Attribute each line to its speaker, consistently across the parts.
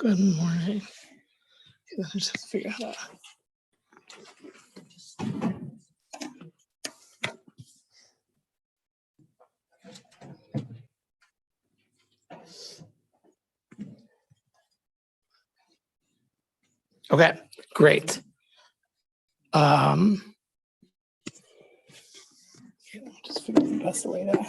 Speaker 1: Good morning. Let's just figure out. Okay, great. Just figure out the best way to.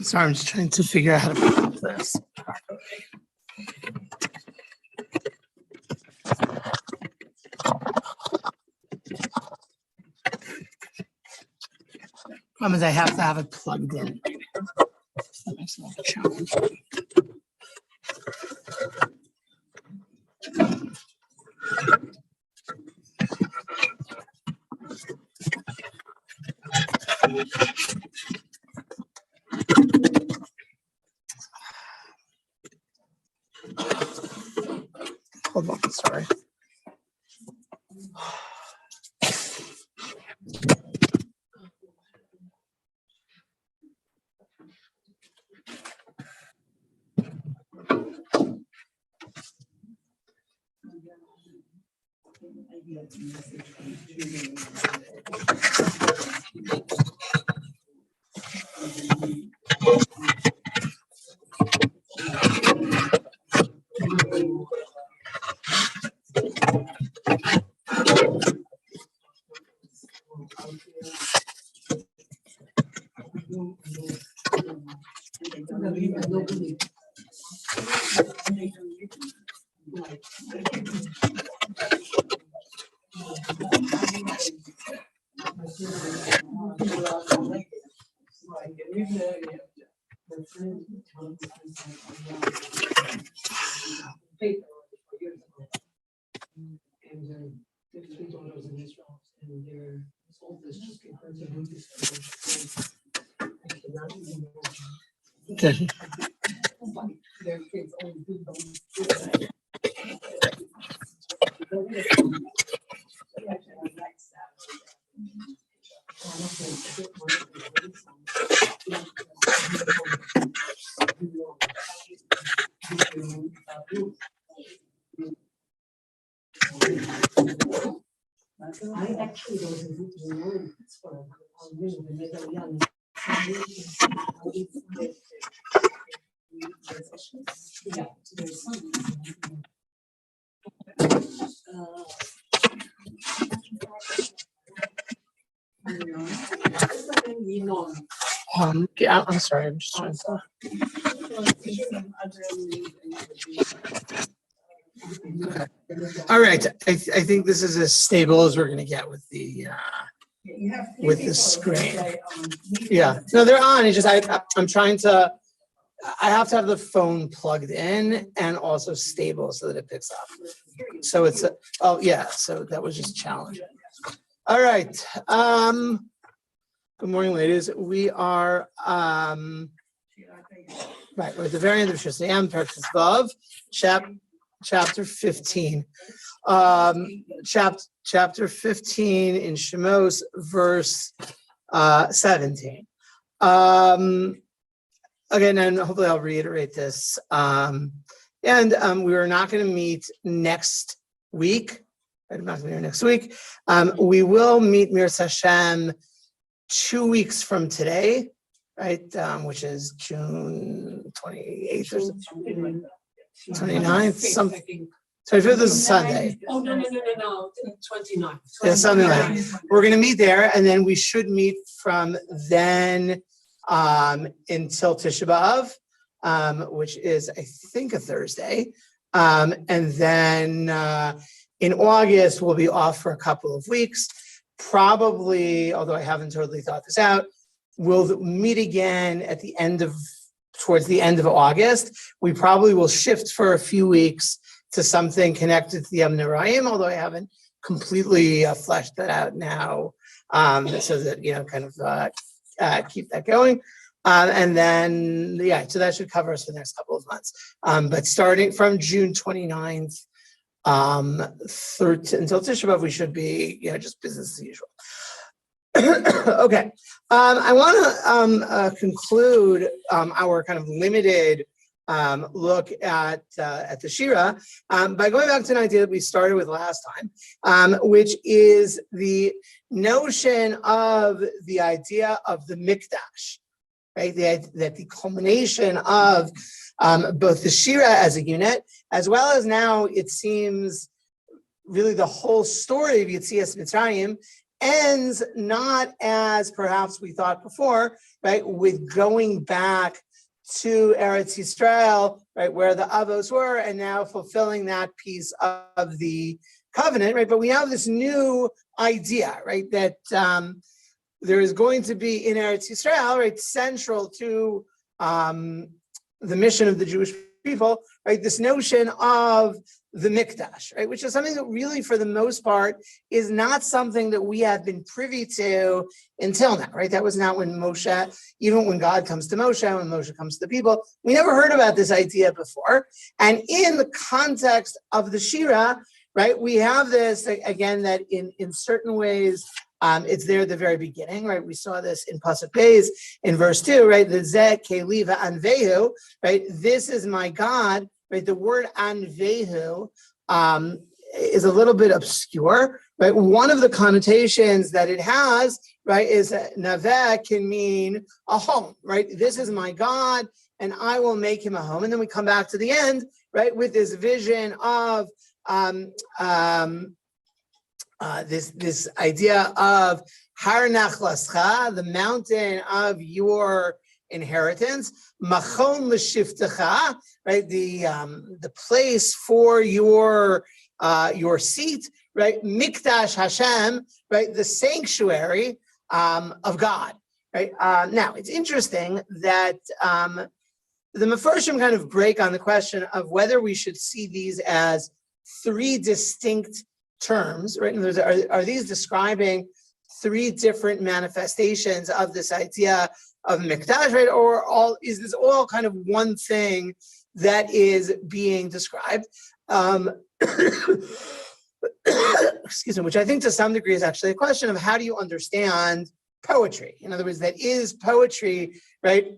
Speaker 1: Sorry, I'm just trying to figure out how to put this properly. Problem is I have to have it plugged in. So that makes it a little challenging. Hold on, sorry. Okay. Yeah, I'm sorry. I'm just trying to. Okay. All right. I think this is as stable as we're going to get with the screen. Yeah. No, they're on. It's just I'm trying to. I have to have the phone plugged in and also stable so that it picks up. So it's oh yeah. So that was just challenging. All right. Good morning, ladies. We are right. We're at the very end of Shira, Perkins Vav, chapter 15. Chapter 15 in Shemos, verse 17. Again, and hopefully I'll reiterate this. We are not going to meet next week. I'm not going to be here next week. We will meet Miras Hashem 2 weeks from today, right? Which is June 28th or something. 29th, something. 25th is a Sunday.
Speaker 2: Oh, no. 29th.
Speaker 1: Yeah, something like that. We're going to meet there, and then we should meet from then until Tisha B'Av, which is, I think, a Thursday. And then in August, we'll be off for a couple of weeks. Probably, although I haven't totally thought this out, we'll meet again towards the end of August. We probably will shift for a few weeks to something connected to the Yom Noraim, although I haven't completely fleshed that out now, so that, kind of keep that going. And then, so that should cover us for the next couple of months. But starting from June 29th until Tisha B'Av, we should be, just business as usual. Okay. I want to conclude our kind of limited look at the Shira by going back to an idea that we started with last time, which is the notion of the idea of the mikdash, right? That the culmination of both the Shira as a unit, as well as now it seems really the whole story of Yetzias Mitzrayim ends not as perhaps we thought before, right? With going back to Eretz Yisrael, right, where the Avos were, and now fulfilling that piece of the covenant, right? But we have this new idea, right, that there is going to be in Eretz Yisrael, right, central to the mission of the Jewish people, right, this notion of the mikdash, right, which is something that really, for the most part, is not something that we have been privy to until now, right? That was not when Moshe, even when God comes to Moshe, when Moshe comes to the people, we never heard about this idea before. And in the context of the Shira, right, we have this, again, that in certain ways, it's there at the very beginning, right? We saw this in Pasuk Beis in verse 2, right? The Zeh Keliva Anvehu, right? This is my God, right? The word Anvehu is a little bit obscure, right? One of the connotations that it has, right, is that Naveh can mean a home, right? This is my God, and I will make him a home. And then we come back to the end, right, with this vision of this idea of Har Nachlascha, the mountain of your inheritance, Machon l'shivtecha, right, the place for your seat, right, Mikdash Hashem, right, the sanctuary of God, right. Now it's interesting that the Mefarshim kind of break on the question of whether we should see these as three distinct terms, right? And are these describing three different manifestations of this idea of mikdash, right? Or is this all kind of one thing that is being described? Excuse me, which I think to some degree is actually a question of how do you understand poetry? In other words, that is poetry, right?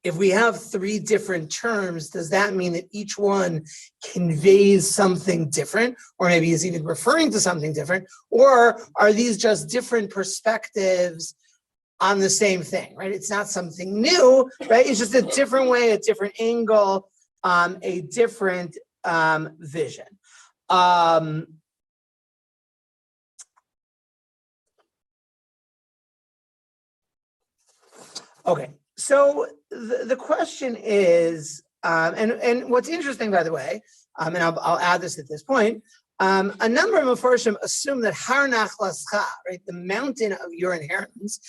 Speaker 1: If we have three different terms, does that mean that each one conveys something different, or maybe is even referring to something different? Or are these just different perspectives on the same thing, right? It's not something new, right? It's just a different way, a different angle, a different vision. Okay. So the question is, and what's interesting, by the way, and I'll add this at this point, a number of Mefarshim assume that Har Nachlascha, right, the mountain of your inheritance,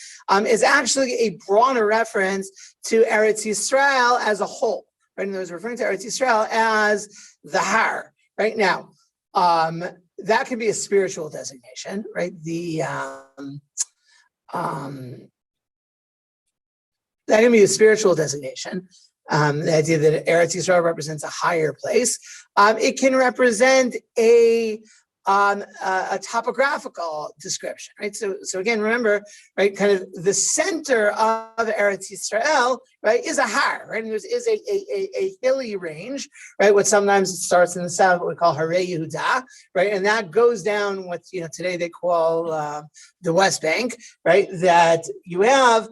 Speaker 1: is actually a broader reference to Eretz Yisrael as a whole, right? And those referring to Eretz Yisrael as the Har, right? Now, that could be a spiritual designation, right? That can be a spiritual designation. The idea that Eretz Yisrael represents a higher place. It can represent a topographical description, right? So again, remember, right? Kind of the center of Eretz Yisrael, right, is a har, right? And there is a hilly range, right? What sometimes starts in the south, what we call Harei Yehuda, right? And that goes down what today they call the West Bank, right? That you have,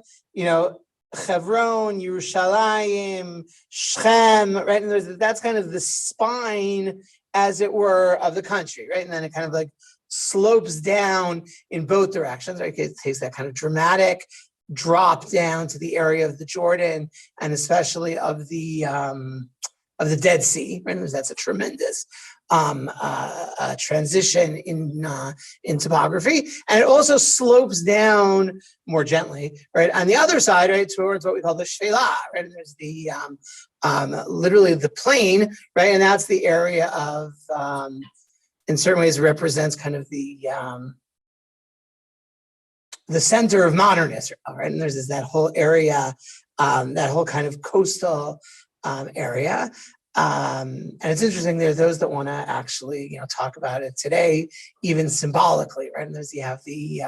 Speaker 1: Hebron, Yerushalayim, Shechem, right? And that's kind of the spine, as it were, of the country, right? And then it kind of like slopes down in both directions, right? It takes that kind of dramatic drop down to the area of the Jordan and especially of the Dead Sea, right? That's a tremendous transition in topography, and it also slopes down more gently, right? On the other side, right, towards what we call the Shela, right? And there's the literally the plain, right? And that's the area of in certain ways represents kind of the center of modern Israel, right? And there's that whole area, that whole kind of coastal area. And it's interesting, there are those that want to actually, talk about it today, even symbolically, right? And there's, you have the,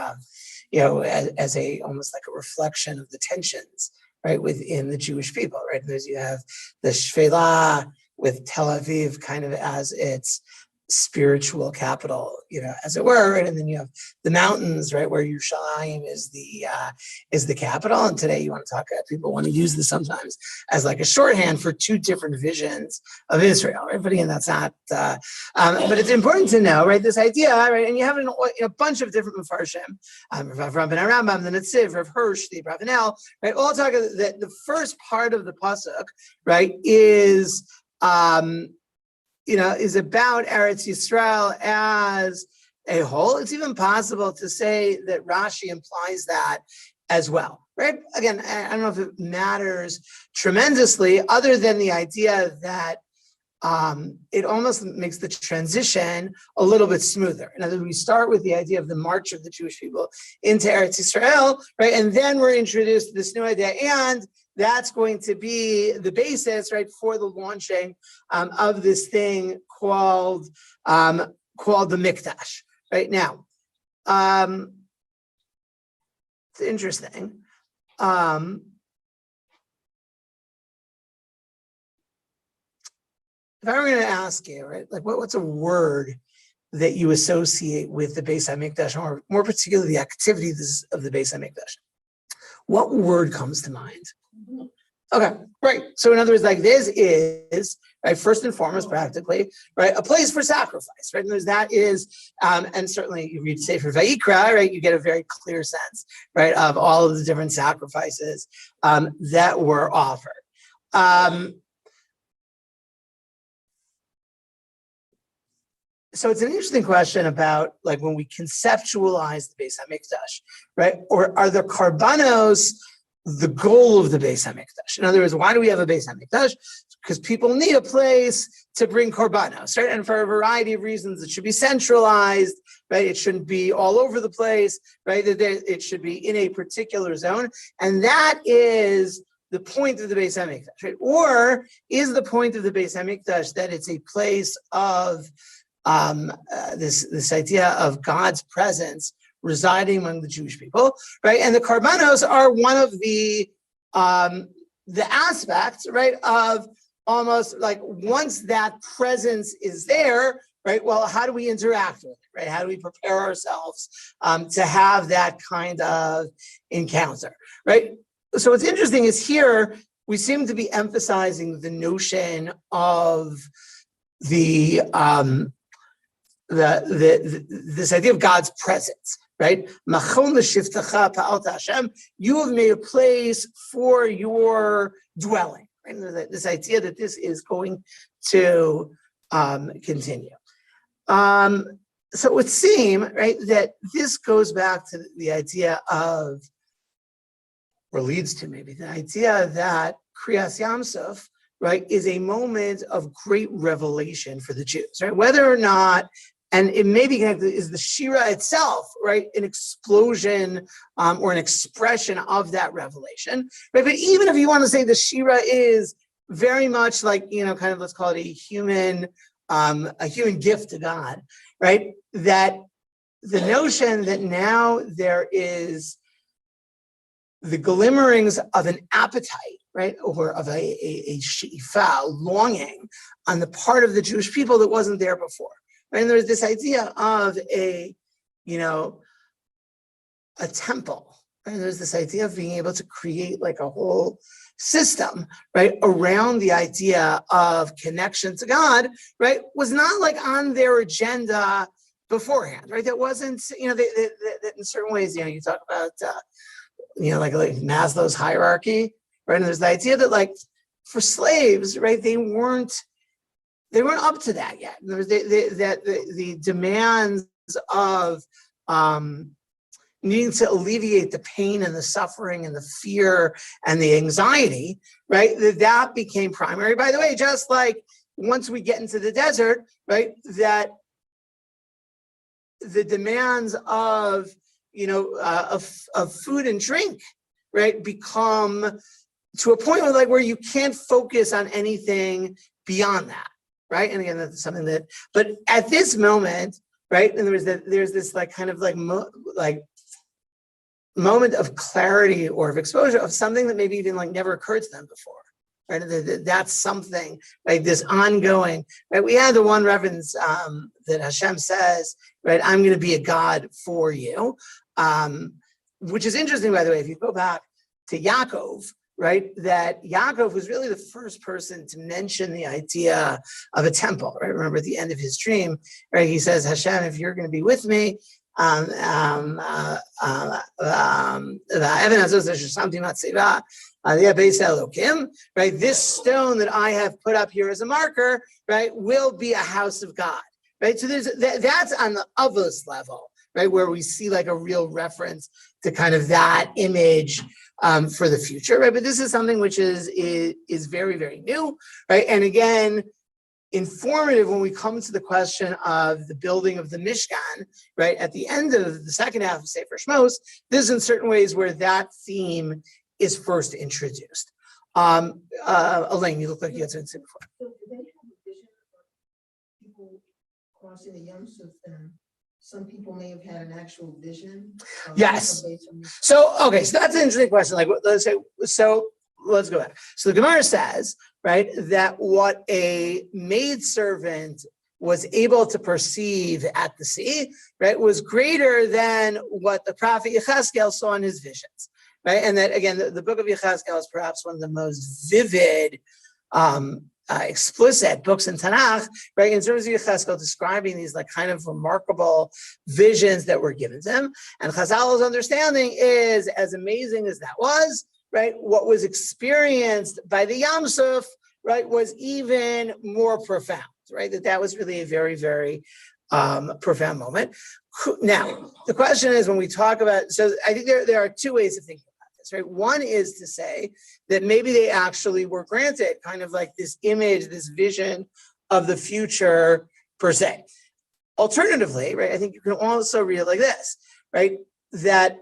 Speaker 1: as a, almost like a reflection of the tensions, right, within the Jewish people, right? And there's, you have the Shvela with Tel Aviv kind of as its spiritual capital, as it were, right? And then you have the mountains, right, where Yerushalayim is the capital. And today you want to talk about, people want to use this sometimes as like a shorthand for two different visions of Israel, right? But again, that's not. But it's important to know, right, this idea, right, and you have a bunch of different Mefarshim, Rav Rambam Rambam, the Netziv, Rav Hirsch, the Ravanel, right, all talk that the first part of the pasuk, right, is about Eretz Yisrael as a whole. It's even possible to say that Rashi implies that as well, right? Again, I don't know if it matters tremendously, other than the idea that it almost makes the transition a little bit smoother. In other words, we start with the idea of the march of the Jewish people into Eretz Yisrael, right? And then we're introduced to this new idea, and that's going to be the basis, right, for the launching of this thing called the Mikdash. Right now, it's interesting. If I were going to ask you, right, like what's a word that you associate with the Beis HaMikdash, or more particularly the activities of the Beis HaMikdash? What word comes to mind? Okay, right. So in other words, like this is, right, first and foremost, practically, right, a place for sacrifice, right? And that is, and certainly you read Sefer Vayikra, right, you get a very clear sense, right, of all of the different sacrifices that were offered. So it's an interesting question about, like, when we conceptualize the Beis HaMikdash, right? Or are the karbanos the goal of the Beis HaMikdash? In other words, why do we have a Beis HaMikdash? Because people need a place to bring karbanos, right? And for a variety of reasons, it should be centralized, right? It shouldn't be all over the place, right? It should be in a particular zone. And that is the point of the Beis HaMikdash, right? Or is the point of the Beis HaMikdash that it's a place of this idea of God's presence residing among the Jewish people, right? And the karbanos are one of the aspects, right, of almost like once that presence is there, right? Well, how do we interact with it, right? How do we prepare ourselves to have that kind of encounter, right? So what's interesting is here we seem to be emphasizing the notion of this idea of God's presence, right? You have made a place for your dwelling, right? This idea that this is going to continue. So it would seem, right, that this goes back to the idea of, or leads to maybe the idea that Kriyas Yamsuf, right, is a moment of great revelation for the Jews, right? Whether or not, and it may be connected, is the Shira itself, right, an explosion or an expression of that revelation, right? But even if you want to say the Shira is very much like, kind of, let's call it a human gift to God, right? That the notion that now there is the glimmerings of an appetite, right, or of a shifa, longing on the part of the Jewish people that wasn't there before. Right? And there's this idea of a temple, right? And there's this idea of being able to create like a whole system, right, around the idea of connection to God, right, was not like on their agenda beforehand, right? That wasn't, that in certain ways, you talk about, like Maslow's hierarchy, right? And there's the idea that, like, for slaves, right, they weren't up to that yet. There was the demands of needing to alleviate the pain and the suffering and the fear and the anxiety, right? That became primary. By the way, just like once we get into the desert, right, that the demands of, of food and drink, right, become to a point where you can't focus on anything beyond that, right? And again, that's something that, but at this moment, right, and there's this moment of clarity or of exposure of something that maybe even never occurred to them before, right? That's something, right? This ongoing, right? We had the one reference that Hashem says, right? I'm going to be a God for you, which is interesting, by the way. If you go back to Yaakov, right? That Yaakov was really the first person to mention the idea of a temple, right? Remember at the end of his dream, right? He says, Hashem, if you're going to be with me, right? This stone that I have put up here as a marker, right, will be a house of God, right? So that's on the Avos level, right, where we see a real reference to kind of that image for the future, right? But this is something which is very, very new, right? And again, informative when we come to the question of the building of the Mishkan, right? At the end of the second half of Sefer Shemos, this is in certain ways where that theme is first introduced. Elaine, you look like you had something to say before.
Speaker 3: So do they have a vision of people crossing the Yam Suf, and some people may have had an actual vision?
Speaker 1: Yes. So that's an interesting question. Let's go back. So the Gemara says, right, that what a maidservant was able to perceive at the sea, right, was greater than what the prophet Yechezkel saw in his visions, right? And that, again, the book of Yechezkel is perhaps one of the most vivid, explicit books in Tanakh, right, in terms of Yechezkel describing these kind of remarkable visions that were given to him. And Chazal's understanding is, as amazing as that was, right, what was experienced by the Yam Suf, right, was even more profound, right? That was really a very, very profound moment. Now, the question is, when we talk about, so I think there are two ways of thinking about this, right? One is to say that maybe they actually were granted kind of this image, this vision of the future per se. Alternatively, right, I think you can also read it like this, right, that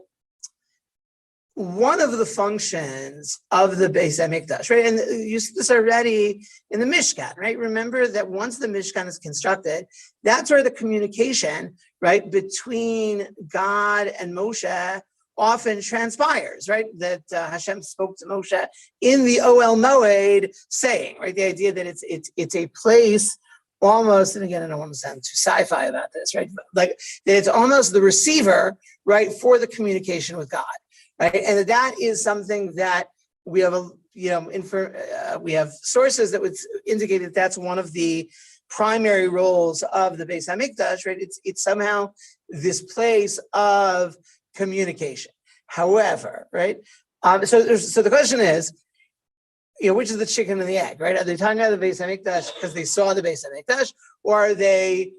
Speaker 1: one of the functions of the Beis HaMikdash, right, and you see this already in the Mishkan, right? Remember that once the Mishkan is constructed, that's where the communication, right, between God and Moshe often transpires, right? That Hashem spoke to Moshe in the Oel Moed, saying, right, the idea that it's a place almost, and again, I don't want to sound too sci-fi about this, right? That it's almost the receiver, right, for the communication with God. Right, and that is something that we have, we have sources that would indicate that that's one of the primary roles of the Beis HaMikdash. Right, it's somehow this place of communication. However, right, so the question is, which is the chicken and the egg, right? Are they talking about the Beis HaMikdash because they saw the Beis HaMikdash, or are they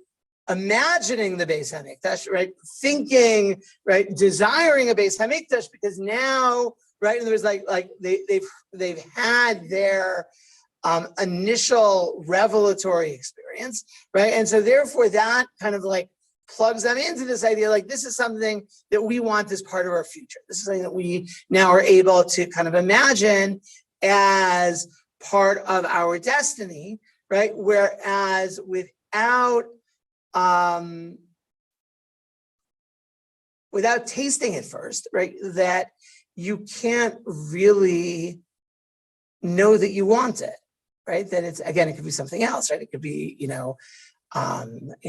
Speaker 1: imagining the Beis HaMikdash, right? Thinking, right? Desiring a Beis HaMikdash because now, right? And there's they've had their initial revelatory experience, right? And so therefore that kind of plugs them into this idea, this is something that we want as part of our future. This is something that we now are able to kind of imagine as part of our destiny, right? Whereas without tasting it first, right, that you can't really know that you want it, right? That it's, again, it could be something else, right? It could be,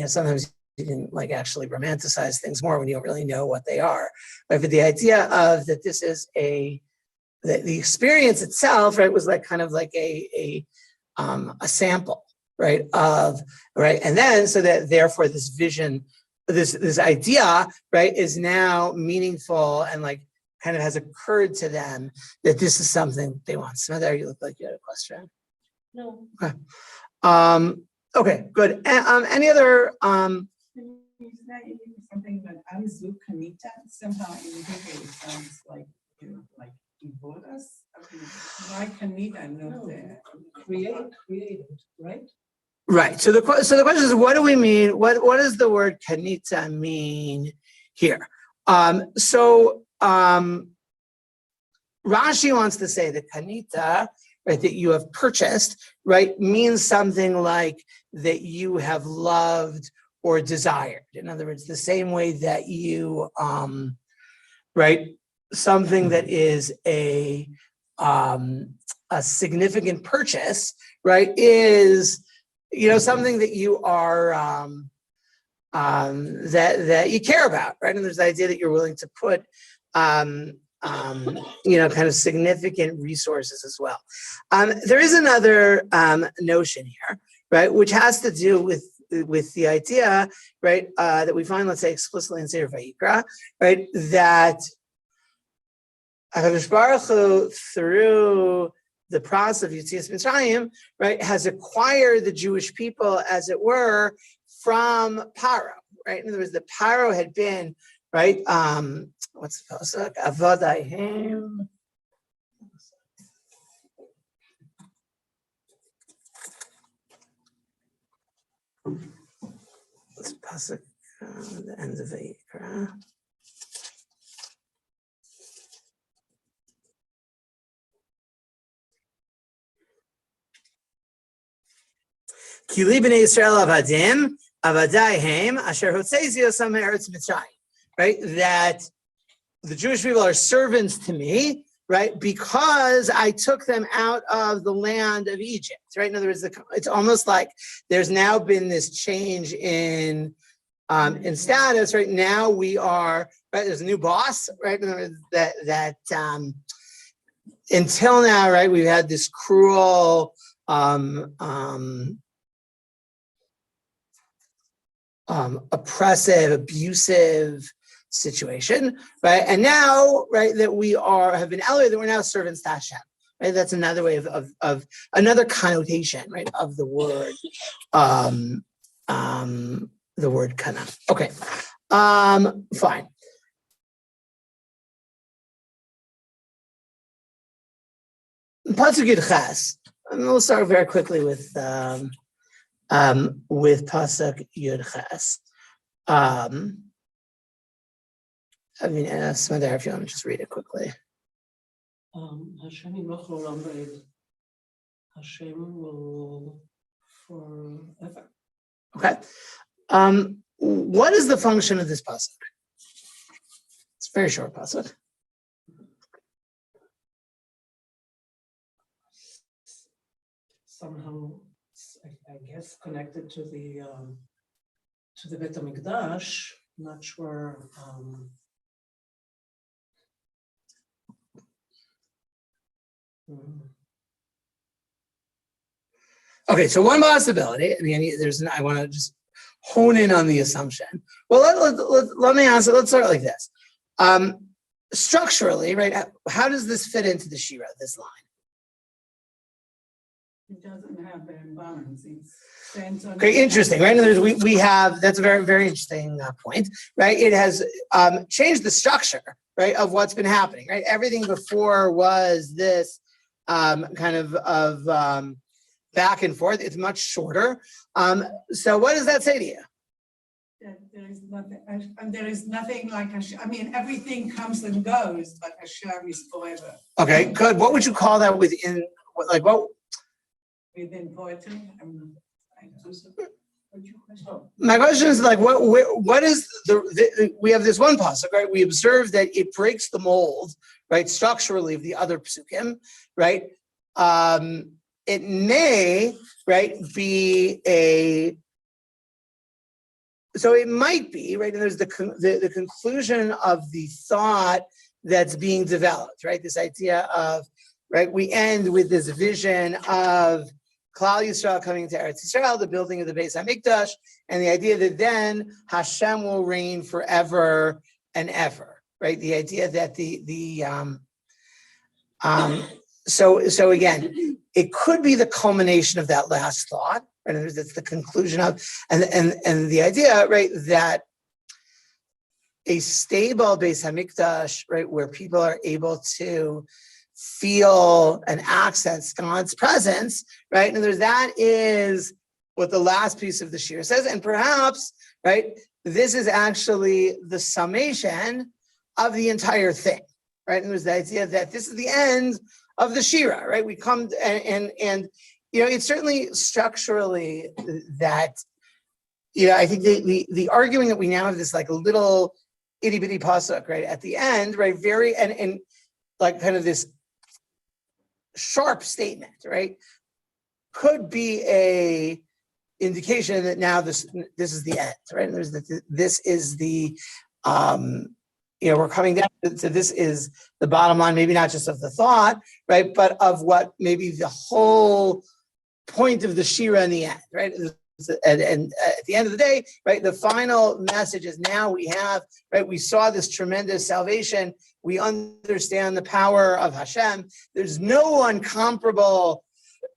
Speaker 1: sometimes you can actually romanticize things more when you don't really know what they are. Right? But the idea of that this is the experience itself, right, was kind of a sample, right, and then so that therefore this vision, this idea, right, is now meaningful and kind of has occurred to them that this is something they want. So there, you look like you had a question.
Speaker 2: No.
Speaker 1: Okay. Okay, good. Any other
Speaker 4: something that Amzu Kanita, somehow in Hebrew it sounds like Ibodas. Why Kanita? Not created, right?
Speaker 1: Right. So the question is, what do we mean? What does the word kanita mean here? Rashi wants to say that kanita, right, that you have purchased, right, means something like that you have loved or desired. In other words, the same way that you, right, something that is a significant purchase, right, is, something that you are that you care about, right? And there's the idea that you're willing to put kind of significant resources as well. There is another notion here, right, which has to do with the idea, right, that we find, let's say, explicitly in Sefer Vayikra, right, that HaKadosh Baruch Hu, through the process of Yetzias Mitzrayim, right, has acquired the Jewish people, as it were, from Paro, right? In other words, the Paro had been, right, what's the pasuk? Avadayim. This pasuk, the end of Vayikra. Kili b'nei Yisrael avadim, avadayim, asher hotzeizi osam me'eretz Mitzrayim. Right, that the Jewish people are servants to me, right, because I took them out of the land of Egypt. Right, in other words, it's almost like there's now been this change in status. Right now, we are right. There's a new boss. Right, in other words, that until now, right, we've had this cruel. Oppressive, abusive situation, right? And now, right, that we have been elevated, that we're now servants to Hashem, right? That's another way of another connotation, right, of the word, the word kana. Okay, fine. Pasuk Yud Ches. We'll start very quickly with pasuk Yud Ches. Smadar, if you want to just read it quickly.
Speaker 2: Hashem yimloch l'olam va'ed. Hashem will forever.
Speaker 1: Okay. What is the function of this pasuk? It's a very short pasuk.
Speaker 2: Somehow, I guess, connected to the Beit HaMikdash. Not sure.
Speaker 1: Okay, so one possibility. I mean, I want to just hone in on the assumption. Well, let me answer. Let's start like this. Structurally, right? How does this fit into the Shira? This line.
Speaker 4: It doesn't have the imbalance. It stands on.
Speaker 1: Okay, interesting, right? And we have, that's a very, very interesting point, right? It has changed the structure, right, of what's been happening, right? Everything before was this kind of back and forth. It's much shorter. So what does that say to you?
Speaker 4: There is nothing like Hashem. I mean, everything comes and goes, but Hashem is forever.
Speaker 1: Okay, good. What would you call that within, like what?
Speaker 4: Within poetry,
Speaker 1: My question is like, what is we have this one pasuk, right? We observe that it breaks the mold, right, structurally of the other psukim, right? It may, right, be so it might be, right, and there's the conclusion of the thought that's being developed, right? This idea of, right, we end with this vision of Klal Yisrael coming to Eretz Yisrael, the building of the Beis HaMikdash, and the idea that then Hashem will reign forever and ever, right? The idea that so again, it could be the culmination of that last thought, right? That's the conclusion of, and the idea, right, that a stable Beis HaMikdash, right, where people are able to feel and access God's presence, right? And that is what the last piece of the Shira says, and perhaps, right, this is actually the summation of the entire thing, right? And there's the idea that this is the end of the Shira, right? We come and it's certainly structurally that, I think the arguing that we now have this like a little itty bitty pasuk, right, at the end, right, very and like kind of this sharp statement, right, could be a indication that now this is the end, right? And there's this is the we're coming down to this is the bottom line, maybe not just of the thought, right, but of what maybe the whole point of the Shira in the end, right? And at the end of the day, right, the final message is now we have, right, we saw this tremendous salvation. We understand the power of Hashem. There's no one comparable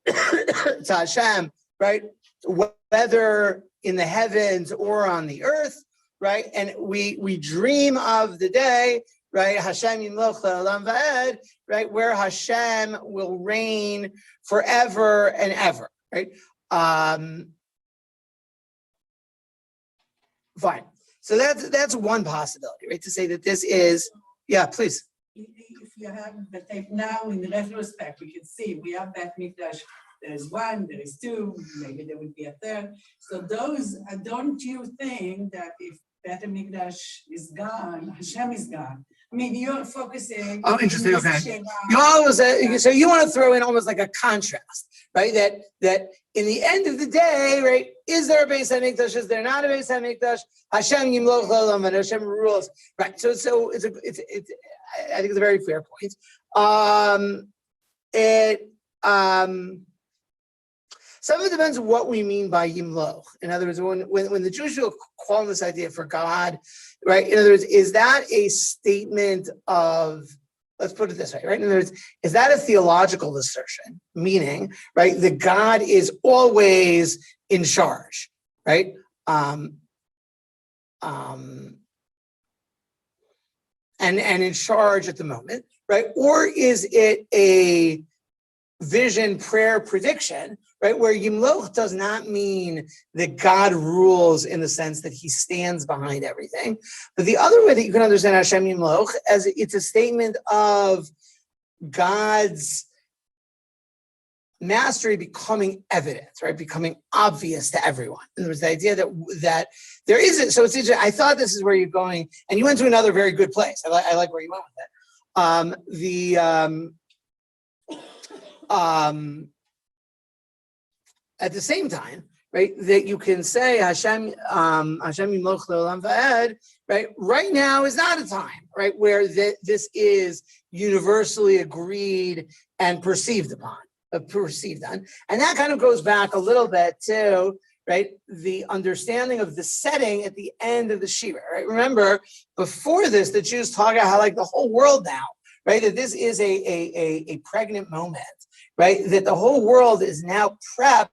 Speaker 1: to Hashem, right? Whether in the heavens or on the earth, right? And we dream of the day, right? Hashem yimloch le'olam va'ed, right? Where Hashem will reign forever and ever, right? Fine. So that's one possibility, right? To say that this is, yeah, please.
Speaker 4: If you have the tape now, in retrospect, we can see we have Bet Mikdash. There is one, there is two, maybe there will be a third. So those, don't you think that if Bet Mikdash is gone, Hashem is gone? I mean, you're focusing.
Speaker 1: Oh, interesting. Okay. So you want to throw in almost like a contrast, right? That in the end of the day, right? Is there a Beis Hamikdash? Is there not a Beis Hamikdash? Hashem yimloch le'olam and Hashem rules, right? So it's I think it's a very fair point. Some of it depends on what we mean by yimloch. In other words, when the Jewish people call this idea for God, right? In other words, is that a statement of, let's put it this way, right? In other words, is that a theological assertion? Meaning, right, that God is always in charge, right? And in charge at the moment, right? Or is it a vision, prayer, prediction, right? Where Yimloch does not mean that God rules in the sense that he stands behind everything. But the other way that you can understand Hashem Yimloch as it's a statement of God's mastery becoming evident, right? Becoming obvious to everyone. And there was the idea that there isn't, so it's interesting. I thought this is where you're going, and you went to another very good place. I like where you went with that. At the same time, right, that you can say Hashem yimloch le'olam va'ed, right? Right now is not a time, right, where this is universally agreed and perceived on, and that kind of goes back a little bit to, right, the understanding of the setting at the end of the Shira, right? Remember, before this, the Jews talk about how like the whole world now, right, that this is a pregnant moment, right, that the whole world is now prepped,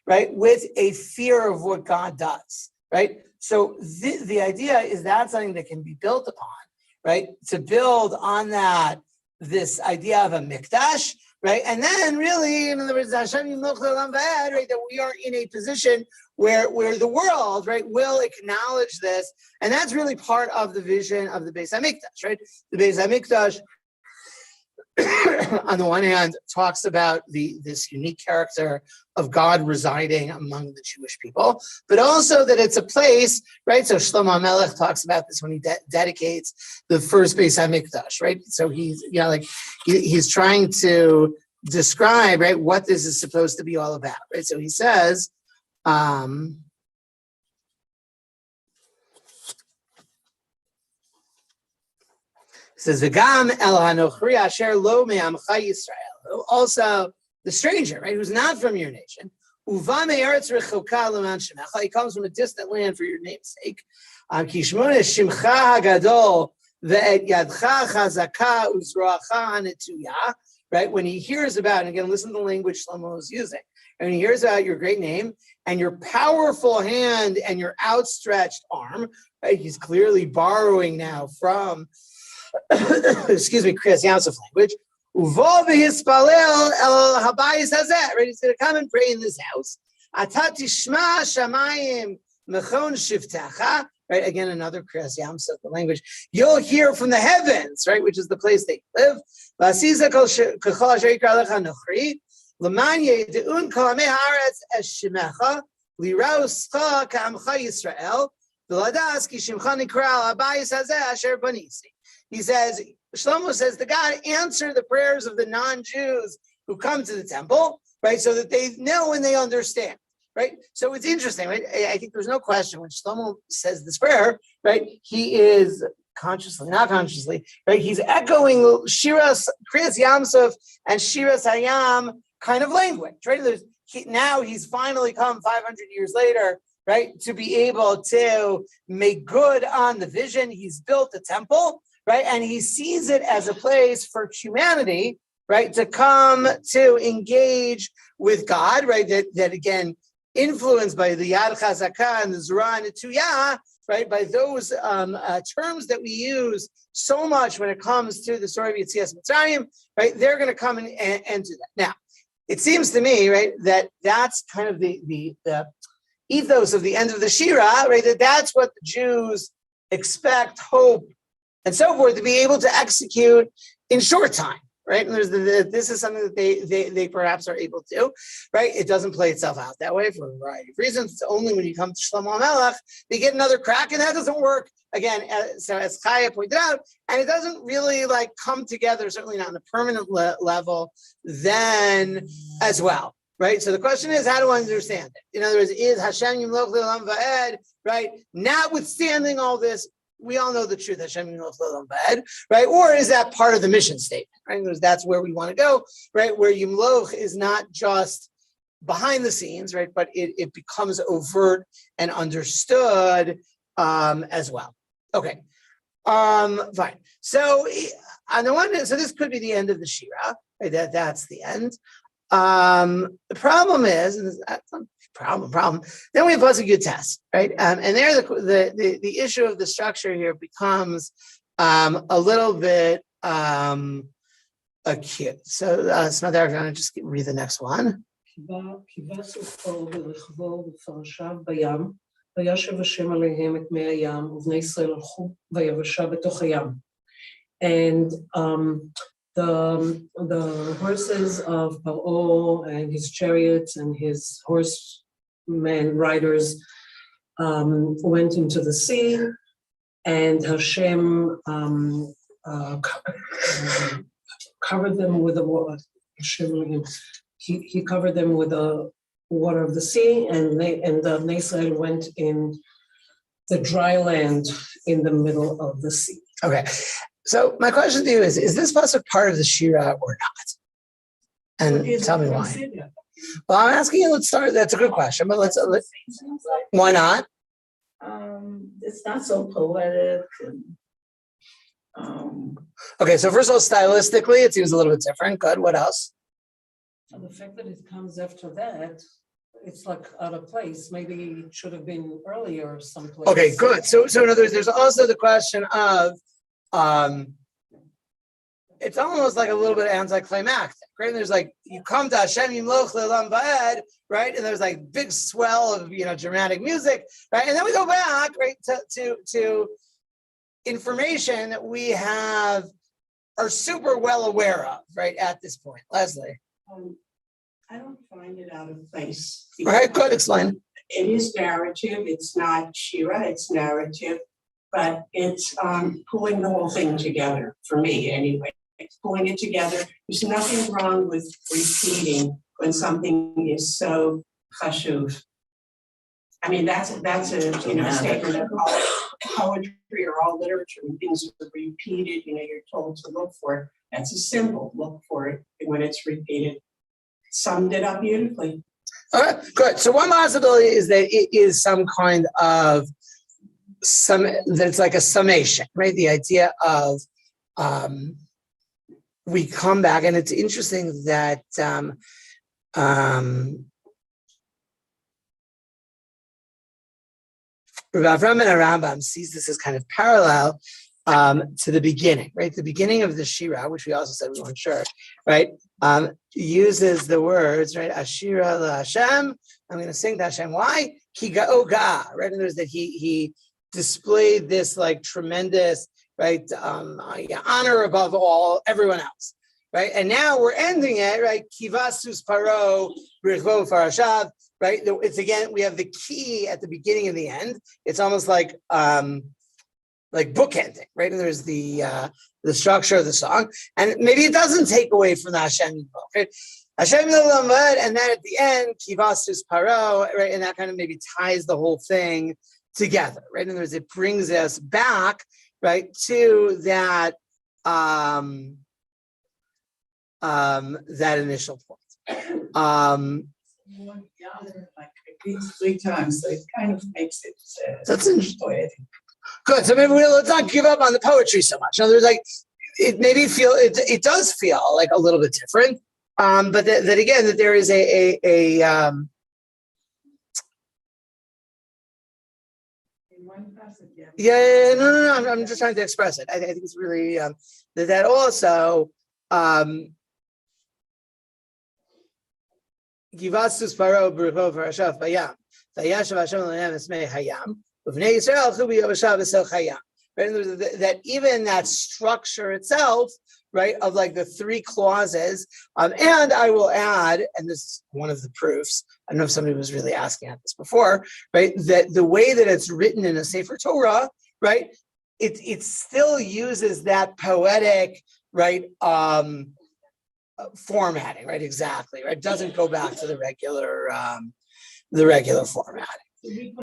Speaker 1: right, with a fear of what God does, right? So the idea is that something that can be built upon, right? To build on that, this idea of a mikdash, right? And then really, in other words, Hashem yimloch le'olam va'ed, right, that we are in a position where the world, right, will acknowledge this. And that's really part of the vision of the Beis Hamikdash, right? The Beis Hamikdash, on the one hand, talks about this unique character of God residing among the Jewish people, but also that it's a place, right? So Shlomo HaMelech talks about this when he dedicates the first Beis Hamikdash, right? So he's, he's trying to describe, right, what this is supposed to be all about, right? So he says, says V'gam el hanochri asher lo me'amcha Yisrael. Also, the stranger, right, who's not from your nation. Uva me'eretz rechoka l'man shemecha. He comes from a distant land for your name's sake. Kishmona shimcha hagadol ve'et yadcha chazaka uzroacha hanetuya. Right, when he hears about, and again, listen to the language Shlomo is using. And when he hears about your great name and your powerful hand and your outstretched arm, right? He's clearly borrowing now from excuse me, Chris Yosef language. Right? He's going to come and pray in this house. Atati shma shamayim mechon shivtecha. Right, again, another Kriyas Yamsuf, the language. You'll hear from the heavens, right, which is the place they live. V'asiza kol kechol asher yikra lecha nochri, l'man yedeun kol amei haaretz es shemecha, lirauscha ka'amcha Yisrael, v'ladas ki shimcha nikra al habayis hazeh asher banisi. He says, Shlomo says, the God answer the prayers of the non-Jews who come to the temple, right, so that they know and they understand. Right, so it's interesting, right? I think there's no question when Shlomo says this prayer, right? He is consciously, not consciously, right? He's echoing Shira's Kriyas Yamsuf and Shira's Hayam kind of language, right? Now he's finally come 500 years later, right, to be able to make good on the vision. He's built the temple, right, and he sees it as a place for humanity, right, to come to engage with God, right? That again, influenced by the Yad Chazakah and the Zerah and the Tuyah, right, by those terms that we use so much when it comes to the story of Yetzias Mitzrayim, right, they're going to come and do that. Now, it seems to me, right, that that's kind of the ethos of the end of the Shira, right, that's what the Jews expect, hope, and so forth to be able to execute in short time. Right, and this is something that they perhaps are able to, right? It doesn't play itself out that way for a variety of reasons. It's only when you come to Shlomo HaMelech, they get another crack, and that doesn't work again. So as Chaya pointed out, and it doesn't really like come together, certainly not on a permanent level, then as well, right? So the question is, how do I understand it? In other words, is Hashem Yimloch Le'olam Va'ed, right? Notwithstanding all this, we all know the truth, Hashem Yimloch Le'olam Va'ed, right? Or is that part of the mission statement, right? Because that's where we want to go, right? Where Yimloch is not just behind the scenes, right? But it becomes overt and understood as well. Okay, fine. So on the one hand, so this could be the end of the Shira, right? That's the end. The problem is, and that's not problem. Then we have Pasuk Yud Tes, right? And there, the issue of the structure here becomes a little bit acute. So, Smadar, if you want to just read the next one.
Speaker 2: וישב השם עליהם את מי הים, ובני ישראל הלכו ביבשה בתוך הים. And the horses of Paro and his chariots and his horsemen riders went into the sea, and Hashem covered them with the water. He covered them with the water of the sea, and the Israel went in the dry land in the middle of the sea.
Speaker 1: Okay. So my question to you is this pasuk part of the Shira or not? And tell me why. Well, I'm asking you, let's start, that's a good question, but let's why not?
Speaker 5: It's not so poetic.
Speaker 1: Okay, so first of all, stylistically, it seems a little bit different. Good, what else?
Speaker 2: And the fact that it comes after that, it's like out of place. Maybe it should have been earlier someplace.
Speaker 1: Okay, good. So in other words, there's also the question of, it's almost like a little bit anticlimactic, right? And there's like, you come to Hashem Yimloch Le'olam Va'ed, right? And there's like big swell of, dramatic music, right? And then we go back, right, to information that we are super well aware of, right, at this point. Leslie.
Speaker 5: I don't find it out of place.
Speaker 1: All right, good, explain.
Speaker 5: It is narrative, it's not Shira, it's narrative, but it's pulling the whole thing together, for me anyway. It's pulling it together. There's nothing wrong with repeating when something is so chashuv. I mean, that's a statement of all poetry or all literature. When things are repeated, you're told to look for it. That's a symbol, look for it when it's repeated. Summed it up beautifully.
Speaker 1: All right, good. So one possibility is that it is some kind of that's like a summation, right? The idea of we come back, and it's interesting that Rav Ram and Rambam sees this as kind of parallel to the beginning, right? The beginning of the Shira, which we also said we weren't sure, right? uses the words, right? Ashira la Hashem. I'm going to sing to Hashem. Why? Ki ga'oga, right? And there's that he displayed this like tremendous, right? Honor above everyone else, right? And now we're ending it, right? Kivasus paro brichvo farashav, right? It's again, we have the key at the beginning and the end. It's almost like bookending, right? And there's the structure of the song, and maybe it doesn't take away from the Hashem, okay? Hashem and then at the end, Kivasus Paro, right? And that kind of maybe ties the whole thing together, right? And it brings us back, right, to that that initial point.
Speaker 4: Like at least 3 times, so it kind of makes it
Speaker 1: That's interesting.
Speaker 4: poetic.
Speaker 1: Good. So maybe let's not give up on the poetry so much. In other words, like it does feel like a little bit different. But that again, that there is no. I'm just trying to express it. I think it's really that also Givasus Paro Brucho Varashav Bayam Vayashav Hashem L'Nehem Esmei Hayam Uvnei Yisrael Chubi Yavashav Esel Hayam. Right, and that even that structure itself, right, of like the 3 clauses, and I will add, and this is one of the proofs. I don't know if somebody was really asking at this before, right? That the way that it's written in a Sefer Torah, right, it still uses that poetic, right, formatting, right? Exactly, right. It doesn't go back to the regular formatting.